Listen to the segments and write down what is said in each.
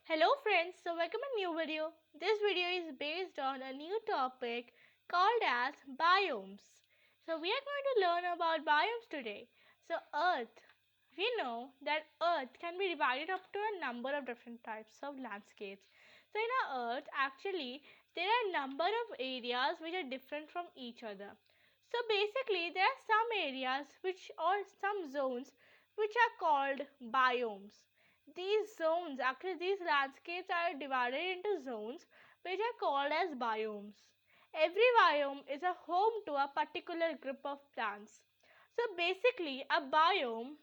Hello friends, so welcome to a new video. This video is based on a new topic called as biomes. So we are going to learn about biomes today. So Earth, we know that Earth can be divided up to a number of different types of landscapes. So in our Earth, actually, there are a number of areas which are different from each other. So basically, there are some areas or some zones which are called biomes. These landscapes are divided into zones which are called as biomes. Every biome is a home to a particular group of plants. So basically, a biome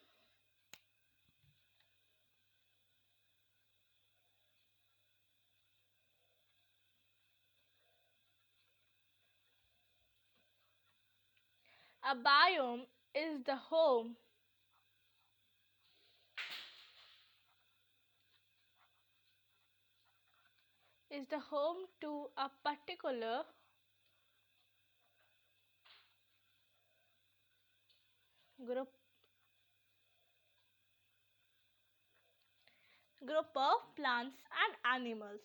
is the home to a particular group of plants and animals.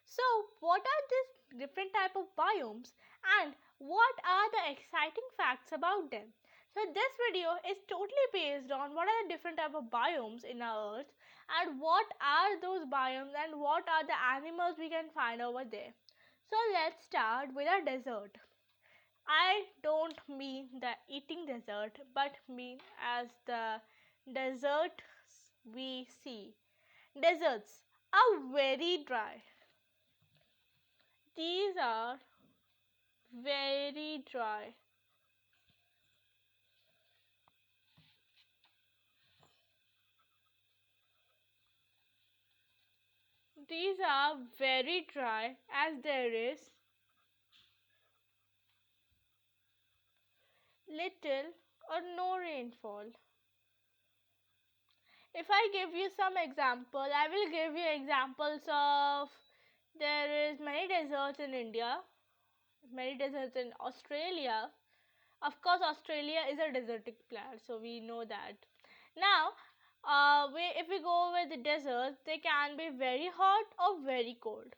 So, what are these different type of biomes and what are the exciting facts about them? So, this video is totally based on what are the different type of biomes in our earth and what are those biomes and what are the animals we can find over there. So, let's start with a desert. I don't mean the eating desert but mean as the deserts we see. Deserts are very dry. These are very dry. These are very dry as there is little or no rainfall. If I give you some example, I will give you examples of there is many deserts in India, many deserts in Australia. Of course, Australia is a desertic planet, so we know that. Now, if we go with the deserts, they can be very hot or very cold.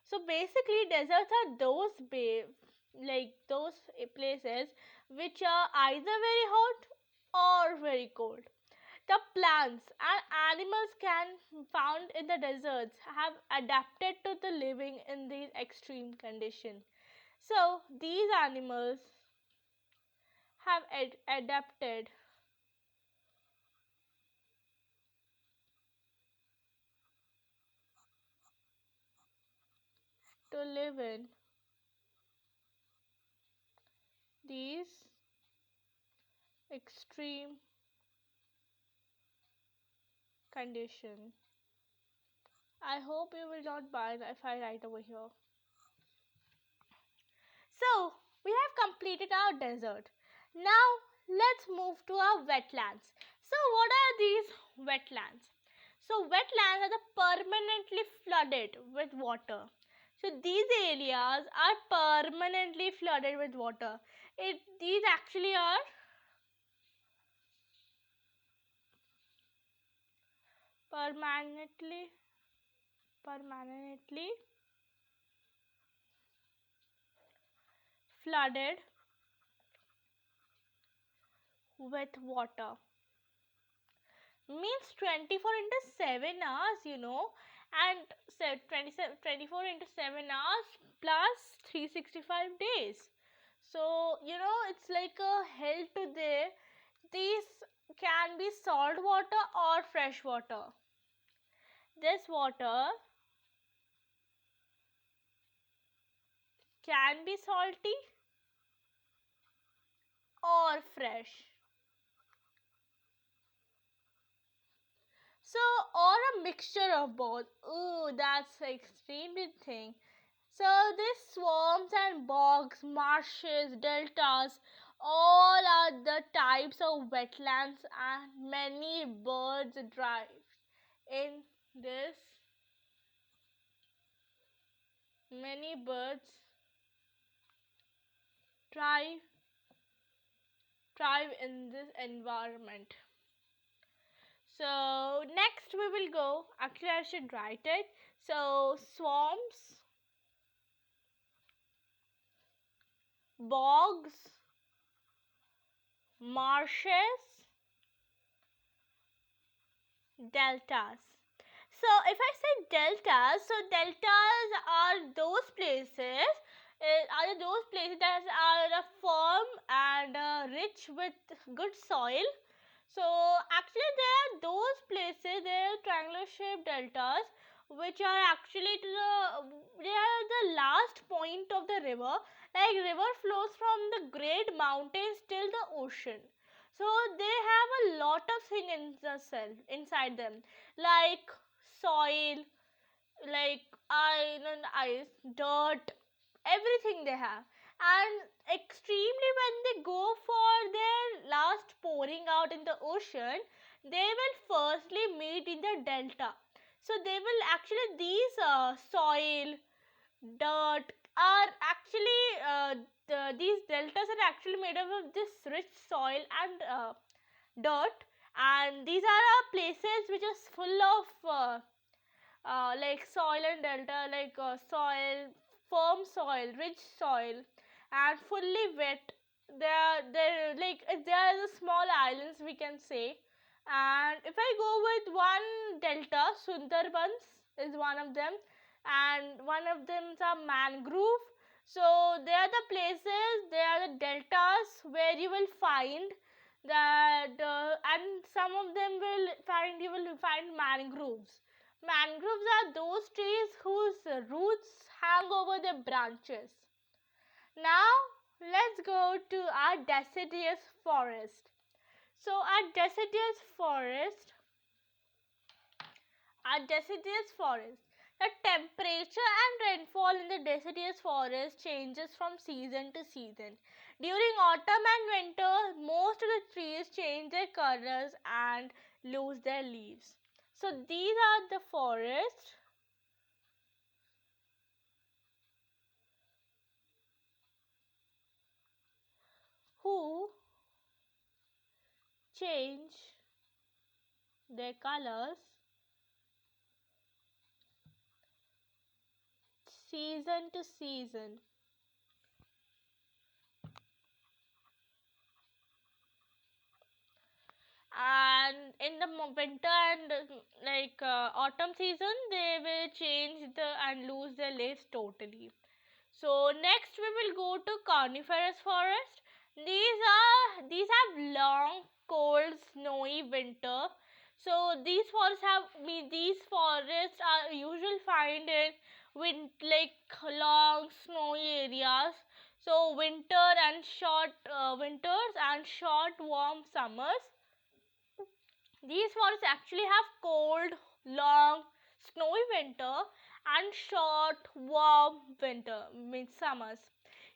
So basically, deserts are those places which are either very hot or very cold. The plants and animals can found in the deserts have adapted to the living in these extreme conditions. So these animals have adapted to live in these extreme conditions. I hope you will not mind if I write over here. So, we have completed our desert. Now, let's move to our wetlands. So, what are these wetlands? So, wetlands are the permanently flooded with water. So, these areas are permanently flooded with water. These actually are permanently permanently flooded with water. Means 24 into 7 hours, and 24 into 7 hours plus 365 days. So, it's like a hell to there. These can be salt water or fresh water. This water can be salty or fresh. So, or a mixture of both. Ooh, that's extremely thing. So, these swamps and bogs, marshes, deltas, all are the types of wetlands, and many birds thrive in this. Many birds thrive thrive in this environment. So next we will go. Actually, I should write it. So swamps, bogs, marshes, deltas. So if I say deltas, so deltas are those places, that are firm and rich with good soil. So actually there are those places, there are triangular shaped deltas which are actually they are the last point of the river. Like river flows from the great mountains till the ocean. So they have a lot of things inside them, like soil, like iron, ice, dirt, everything they have. And extremely when they go for their last pouring out in the ocean, they will firstly meet in the delta. So they will actually, these soil, dirt are actually these deltas are actually made up of this rich soil and dirt, and these are places which is full of like soil and delta, like soil, firm soil, rich soil, and fully wet. They're like they are the small islands we can say. And if I go with one delta, Sundarbans is one of them, and one of them is a mangrove. So they are the places, they are the deltas where you will find that, and some of them you will find mangroves. Mangroves are those trees whose roots hang over the branches. Now, let's go to our deciduous forest. So, our deciduous forest, the temperature and rainfall in the deciduous forest changes from season to season. During autumn and winter, most of the trees change their colors and lose their leaves. So, these are the forests who change their colors season to season. And in the winter and autumn season, they will change and lose their leaves totally. So next we will go to coniferous forest. These have long, cold, snowy winter. So these forests are usually find in long snowy areas. So winters and short warm summers. These forests actually have cold, long, snowy winter and short, warm winter, means summers.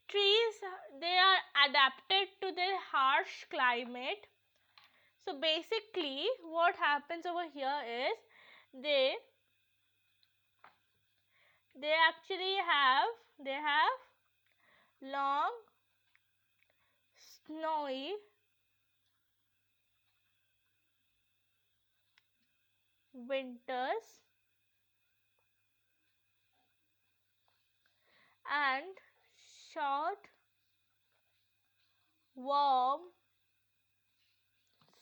Trees, they are adapted to their harsh climate. So basically, what happens over here is they they have long, snowy winters and short, warm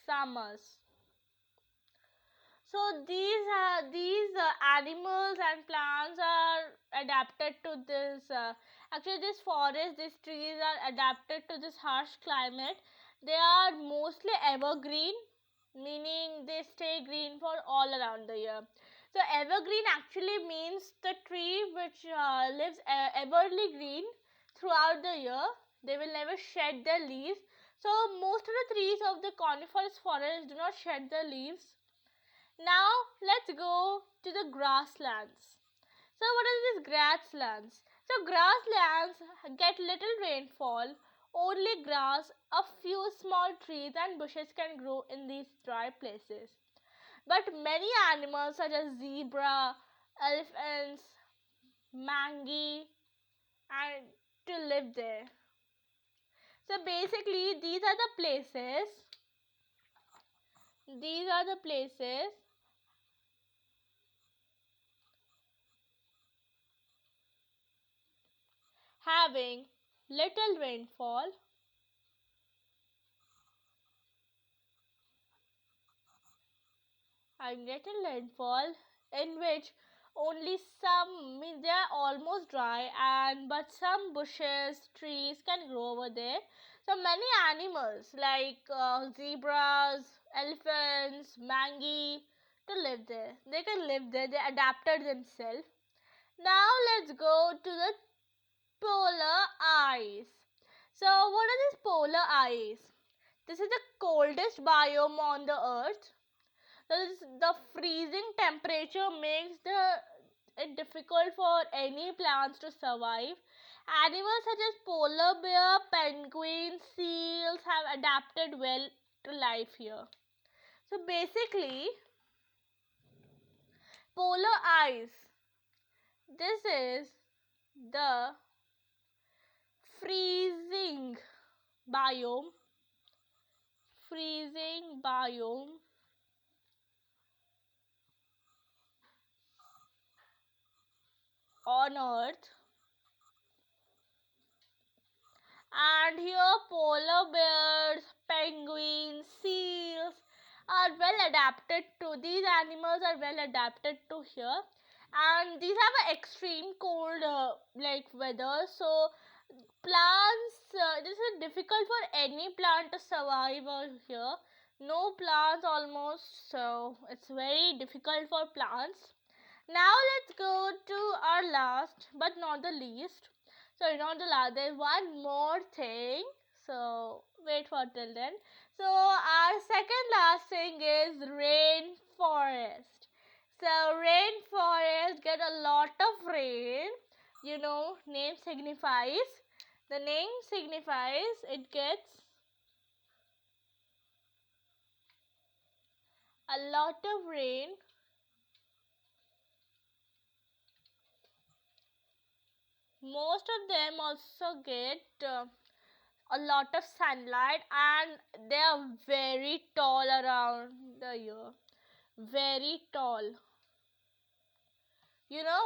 summers. So these animals and plants are adapted to this. Actually, this forest, these trees are adapted to this harsh climate. They are mostly evergreen, meaning they stay green for all around the year. So evergreen actually means the tree which lives everly green throughout the year. They will never shed their leaves. So most of the trees of the coniferous forest do not shed their leaves. Now let's go to the grasslands. So what are these grasslands? So grasslands get little rainfall, only grass, a few small trees and bushes can grow in these dry places. But many animals such as zebra, elephants, mangy and to live there. So basically these are the places These are the places having little rainfall and little rainfall in which only some means they are almost dry and but some bushes trees can grow over there. So many animals like zebras, elephants, mangi to live there. They can live there. They adapted themselves. Now let's go to the polar ice. So what are these polar ice? This is the coldest biome on the earth. The freezing temperature makes it difficult for any plants to survive. Animals such as polar bear, penguins, seals have adapted well to life here. So basically, polar ice. This is the freezing biome. Freezing biome on Earth. And here polar bears, penguins, seals are well adapted to these animals are well adapted to here, and these have an extreme cold like weather. So plants this is difficult for any plant to survive out here. No plants almost, so it's very difficult for plants. Now let's go to our last but not the least. Sorry, not the last. There's one more thing. So wait for till then. So our second last thing is rainforest. So rainforest get a lot of rain. Name signifies. The name signifies it gets a lot of rain. Most of them also get a lot of sunlight, and they are very tall around the year. Very tall.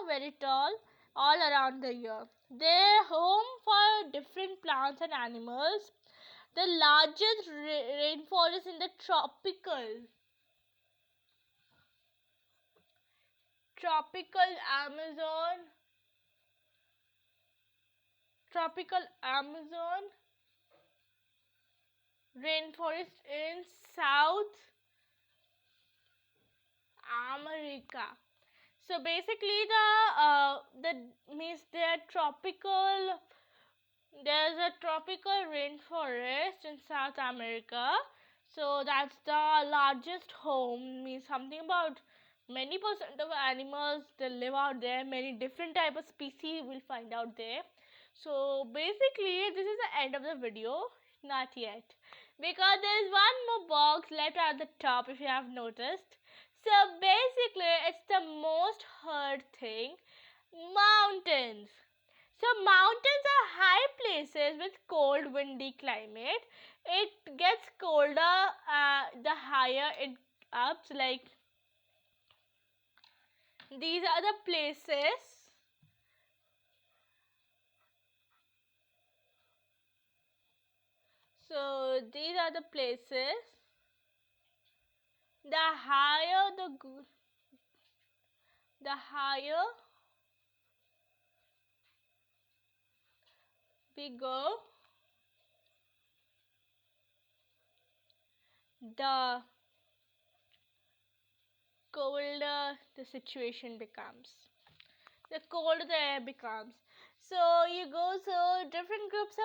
Very tall all around the year. They're home for different plants and animals. The largest rainforest in the tropical Amazon, tropical Amazon rainforest in South America. So basically, the means they're tropical. There's a tropical rainforest in South America. So that's the largest home. Means something about many percent of animals that live out there. Many different type of species will find out there. So basically, this is the end of the video. Not yet, because there is one more box left at the top. If you have noticed. So basically, it's the most heard thing. Mountains. So mountains are high places with cold, windy climate. It gets colder the higher it ups. Like these are the places. So these are the places. The higher the higher we go, the colder the situation becomes. The colder the air becomes. So different groups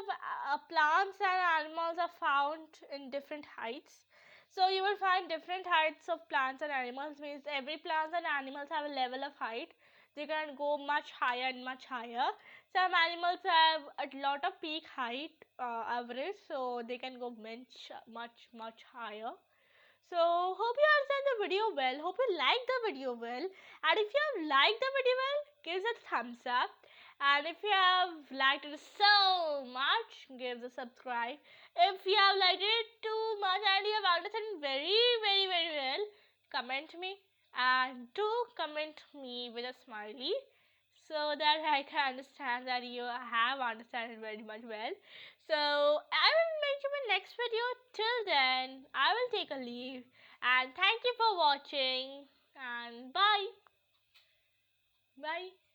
of plants and animals are found in different heights. So you will find different heights of plants and animals. Means every plants and animals have a level of height. They can go much higher and much higher. Some animals have a lot of peak height average, so they can go much higher. So hope you understand the video well. Hope you liked the video well. And if you have liked the video well, give it a thumbs up. And if you have liked it so much, give the subscribe. If you have liked it too much and you have understood very, very, very well, comment me, and do comment me with a smiley so that I can understand that you have understood it very much well. So I will meet you in my next video. Till then, I will take a leave, and thank you for watching, and bye. Bye.